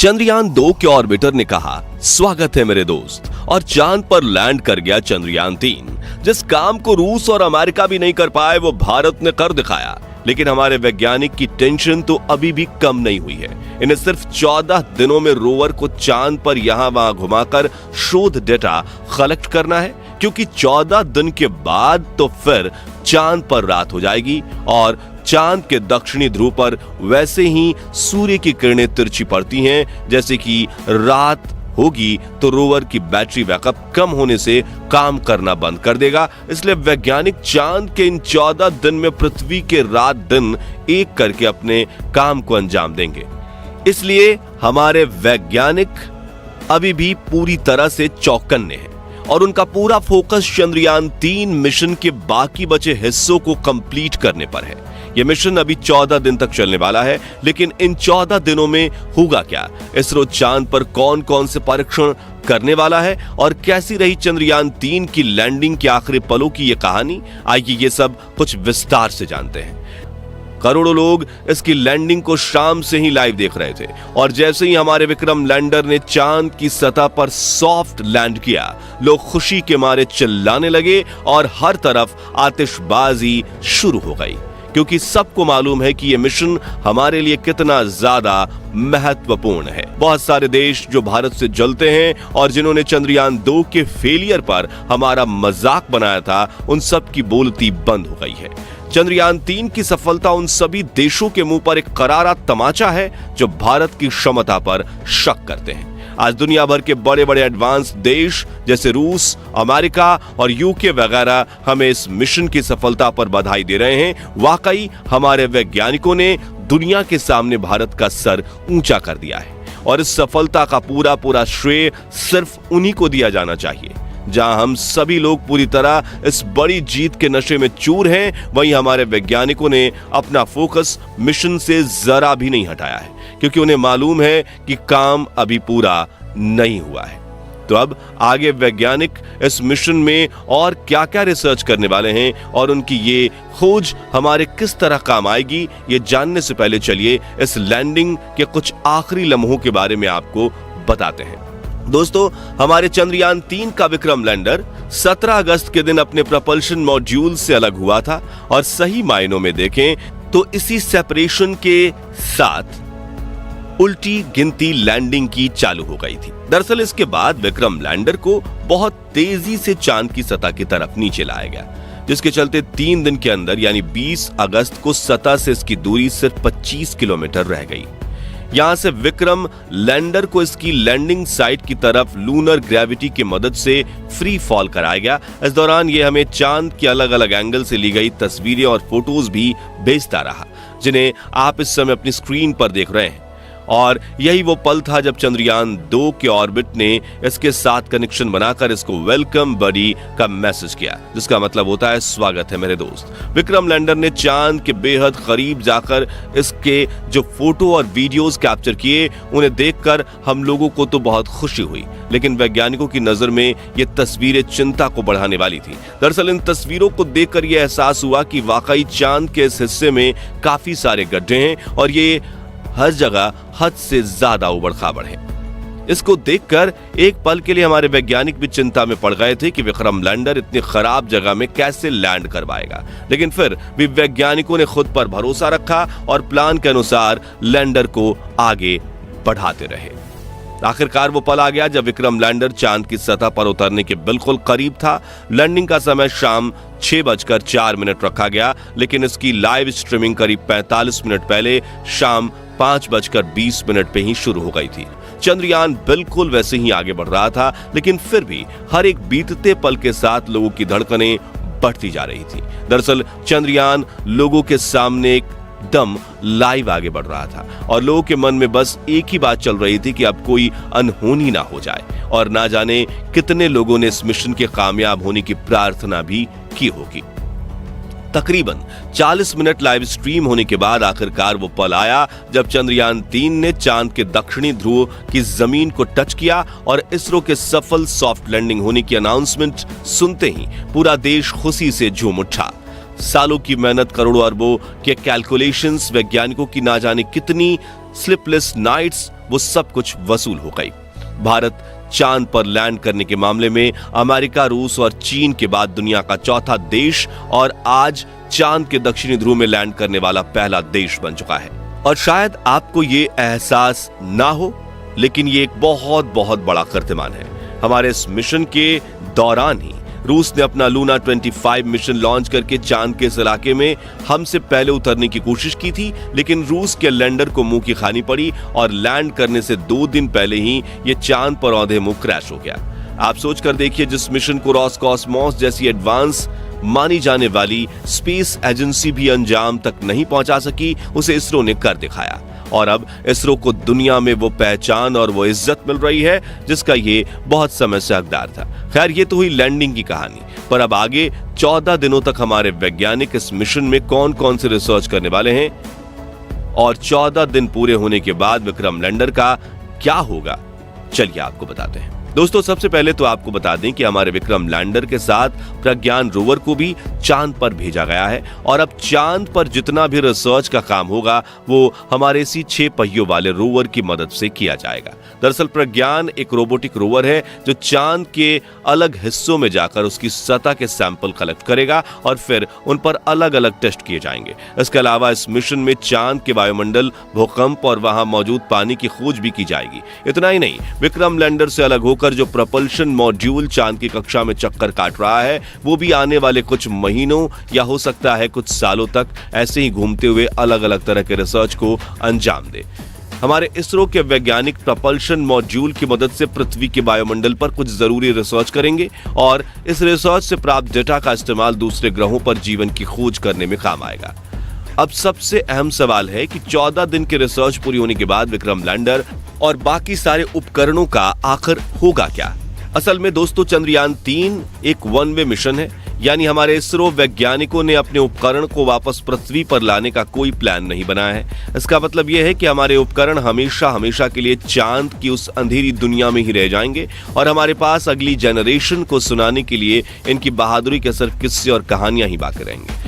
चंद्रयान-2 के ऑर्बिटर ने कहा, स्वागत है मेरे दोस्त, और चांद पर लैंड कर गया चंद्रयान-3। जिस काम को रूस और अमेरिका भी नहीं कर पाए वो भारत ने कर दिखाया। लेकिन हमारे वैज्ञानिक की टेंशन तो अभी भी कम नहीं हुई है। इन्हें सिर्फ 14 दिनों में रोवर को चांद पर यहां वहां घुमाकर शोध डेटा कलेक्ट करना है, क्योंकि 14 दिन के बाद तो फिर चांद पर रात हो जाएगी और चांद के दक्षिणी ध्रुव पर वैसे ही सूर्य की किरणें तिरछी पड़ती हैं। जैसे कि रात होगी तो रोवर की बैटरी बैकअप कम होने से काम करना बंद कर देगा। इसलिए वैज्ञानिक चांद के इन 14 दिन में पृथ्वी के रात दिन एक करके अपने काम को अंजाम देंगे। इसलिए हमारे वैज्ञानिक अभी भी पूरी तरह से चौकन्ने हैं और उनका पूरा फोकस चंद्रयान-3 मिशन के बाकी बचे हिस्सों को कंप्लीट करने पर है। यह मिशन अभी 14 दिन तक चलने वाला है, लेकिन इन 14 दिनों में होगा क्या? इसरो चांद पर कौन कौन से परीक्षण करने वाला है और कैसी रही चंद्रयान-3 की लैंडिंग के आखिरी पलों की यह कहानी? आइए ये सब कुछ विस्तार से जानते हैं। करोड़ों लोग इसकी लैंडिंग को शाम से ही लाइव देख रहे थे और जैसे ही हमारे विक्रम लैंडर ने चांद की सतह पर सॉफ्ट लैंड किया, लोग खुशी के मारे चिल्लाने लगे और हर तरफ आतिशबाजी शुरू हो गई, क्योंकि सबको मालूम है कि यह मिशन हमारे लिए कितना ज्यादा महत्वपूर्ण है। बहुत सारे देश जो भारत से जलते हैं और जिन्होंने चंद्रयान-2 के फेलियर पर हमारा मजाक बनाया था, उन सब की बोलती बंद हो गई है। चंद्रयान-3 की सफलता उन सभी देशों के मुंह पर एक करारा तमाचा है जो भारत की क्षमता पर शक करते हैं। आज दुनिया भर के बड़े बड़े एडवांस देश जैसे रूस, अमेरिका और यूके वगैरह हमें इस मिशन की सफलता पर बधाई दे रहे हैं। वाकई हमारे वैज्ञानिकों ने दुनिया के सामने भारत का सर ऊंचा कर दिया है और इस सफलता का पूरा श्रेय सिर्फ उन्हीं को दिया जाना चाहिए। जहां हम सभी लोग पूरी तरह इस बड़ी जीत के नशे में चूर हैं, वहीं हमारे वैज्ञानिकों ने अपना फोकस मिशन से जरा भी नहीं हटाया है, क्योंकि उन्हें मालूम है कि काम अभी पूरा नहीं हुआ है। तो अब आगे वैज्ञानिक इस मिशन में और क्या-क्या रिसर्च करने वाले हैं और उनकी ये खोज हमारे किस तरह काम आएगी, ये जानने से पहले चलिए इस लैंडिंग के कुछ आखिरी लम्हों के बारे में आपको बताते हैं। दोस्तों, हमारे चंद्रयान-3 का विक्रम लैंडर 17 अगस्त के दिन अपने प्रपल्शन मॉड्यूल से अलग हुआ था और सही मायनों में देखें तो इसी सेपरेशन के साथ उल्टी गिनती लैंडिंग की चालू हो गई थी। दरअसल इसके बाद विक्रम लैंडर को बहुत तेजी से चांद की सतह की तरफ नीचे लाया गया, जिसके चलते 3 दिन के अंदर यानी 20 अगस्त को सतह से इसकी दूरी सिर्फ 25 किलोमीटर रह गई। यहां से विक्रम लैंडर को इसकी लैंडिंग साइट की तरफ लूनर ग्रेविटी की मदद से फ्री फॉल कराया गया। इस दौरान यह हमें चांद के अलग अलग एंगल से ली गई तस्वीरें और फोटोज भी भेजता रहा, जिन्हें आप इस समय अपनी स्क्रीन पर देख रहे हैं। और यही वो पल था जब चंद्रयान-2 के ऑर्बिट ने इसके साथ कनेक्शन बनाकर इसको वेलकम बडी का मैसेज किया, जिसका मतलब होता है स्वागत है मेरे दोस्त। विक्रम लैंडर ने चांद के बेहद करीब जाकर इसके जो फोटो और वीडियोस कैप्चर किए, उन्हें देखकर हम लोगों को तो बहुत खुशी हुई, लेकिन वैज्ञानिकों की नजर में ये तस्वीरें चिंता को बढ़ाने वाली थी। दरअसल इन तस्वीरों को देखकर यह एहसास हुआ कि वाकई चांद के इस हिस्से में काफी सारे गड्ढे हैं और ये हर जगह हद से ज्यादा उबड़-खाबड़ है। इसको देखकर एक पल के लिए हमारे वैज्ञानिक भी चिंता में पड़ गए थे कि विक्रम लैंडर इतनी खराब जगह में कैसे लैंड कर पाएगा, लेकिन फिर भी वैज्ञानिकों ने खुद पर भरोसा रखा और प्लान के अनुसार लैंडर को आगे बढ़ाते रहे। आखिरकार वो पल आ गया जब विक्रम लैंडर चांद की सतह पर उतरने के बिल्कुल करीब था। लैंडिंग का समय शाम 6:04 रखा गया, लेकिन इसकी लाइव स्ट्रीमिंग करीब 45 मिनट पहले शाम 5:20 पे ही शुरू हो गई थी। चंद्रयान बिल्कुल वैसे ही आगे बढ़ रहा था, लेकिन फिर भी हर एक बीतते पल के साथ लोगों की धड़कनें बढ़ती जा रही थी। दरअसल चंद्रयान लोगों के सामने एकदम लाइव आगे बढ़ रहा था और लोगों के मन में बस एक ही बात चल रही थी कि अब कोई अनहोनी ना हो जाए, और ना जाने कितने लोगों ने इस मिशन के कामयाब होने की प्रार्थना भी की होगी। तकरीबन 40 मिनट लाइव स्ट्रीम होने के बाद आखिरकार वो पल आया जब चंद्रयान-3 ने चांद के दक्षिणी ध्रुव की जमीन को टच किया और इसरो के सफल सॉफ्ट लैंडिंग होने की अनाउंसमेंट सुनते ही पूरा देश खुशी से झूम उठा। सालों की मेहनत, करोड़ों अरबों के कैलकुलेशंस, वैज्ञानिकों की ना जाने कितनी स्लीपलेस नाइट्स वो सब कुछ वसूल हो गई। भारत चांद पर लैंड करने के मामले में अमेरिका, रूस और चीन के बाद दुनिया का चौथा देश और आज चांद के दक्षिणी ध्रुव में लैंड करने वाला पहला देश बन चुका है। और शायद आपको ये एहसास ना हो, लेकिन ये एक बहुत बहुत बड़ा कीर्तिमान है। हमारे इस मिशन के दौरान ही रूस ने अपना लूना 25 मिशन लॉन्च करके चांद के इस इलाके में हमसे पहले उतरने की कोशिश की थी, लेकिन रूस के लैंडर को मुंह की खानी पड़ी और लैंड करने से 2 दिन पहले ही ये चांद पर औंधे मुंह क्रैश हो गया। आप सोच कर देखिए, जिस मिशन को रोसकॉस्मोस जैसी एडवांस मानी जाने वाली स्पेस एजेंसी भी अंजाम तक नहीं पहुंचा सकी, उसे इसरो ने कर दिखाया। और अब इसरो को दुनिया में वो पहचान और वो इज्जत मिल रही है जिसका ये बहुत समय से हकदार था। खैर, ये तो हुई लैंडिंग की कहानी, पर अब आगे 14 दिनों तक हमारे वैज्ञानिक इस मिशन में कौन कौन से रिसर्च करने वाले हैं और 14 दिन पूरे होने के बाद विक्रम लैंडर का क्या होगा, चलिए आपको बताते हैं। दोस्तों, सबसे पहले तो आपको बता दें कि हमारे विक्रम लैंडर के साथ प्रज्ञान रोवर को भी चांद पर भेजा गया है और अब चांद पर जितना भी रिसर्च का काम होगा वो हमारे इसी 6 पहियों वाले रोवर की मदद से किया जाएगा। दरअसल प्रज्ञान एक रोबोटिक रोवर है जो चांद के अलग हिस्सों में जाकर उसकी सतह के सैंपल कलेक्ट करेगा और फिर उन पर अलग अलग टेस्ट किए जाएंगे। इसके अलावा इस मिशन में चांद के वायुमंडल, भूकंप और वहां मौजूद पानी की खोज भी की जाएगी। इतना ही नहीं, विक्रम लैंडर से अलग होकर जो प्रपल्शन मॉड्यूल चांद की कक्षा में चक्कर काट रहा है वो भी आने वाले कुछ महीनों या हो सकता है कुछ सालों तक ऐसे ही घूमते हुए अलग अलग तरह के रिसर्च को अंजाम दे। हमारे इसरो के वैज्ञानिक प्रपल्शन मॉड्यूल की मदद से पृथ्वी के वायुमंडल पर कुछ जरूरी रिसर्च करेंगे और इस रिसर्च से प्राप्त डेटा का इस्तेमाल दूसरे ग्रहों पर जीवन की खोज करने में काम आएगा। अब सबसे अहम सवाल है कि 14 दिन के रिसर्च पूरी होने के बाद विक्रम लैंडर और बाकी सारे उपकरणों का आखिर होगा क्या? असल में दोस्तों, चंद्रयान 3 एक वन वे मिशन है, यानी हमारे इसरो वैज्ञानिकों ने अपने उपकरण को वापस पृथ्वी पर लाने का कोई प्लान नहीं बनाया है। इसका मतलब यह है कि हमारे उपकरण हमेशा हमेशा के लिए चांद की उस अंधेरी दुनिया में ही रह जाएंगे और हमारे पास अगली जनरेशन को सुनाने के लिए इनकी बहादुरी के सिर्फ किस्से और कहानियां ही बाकी रहेंगे।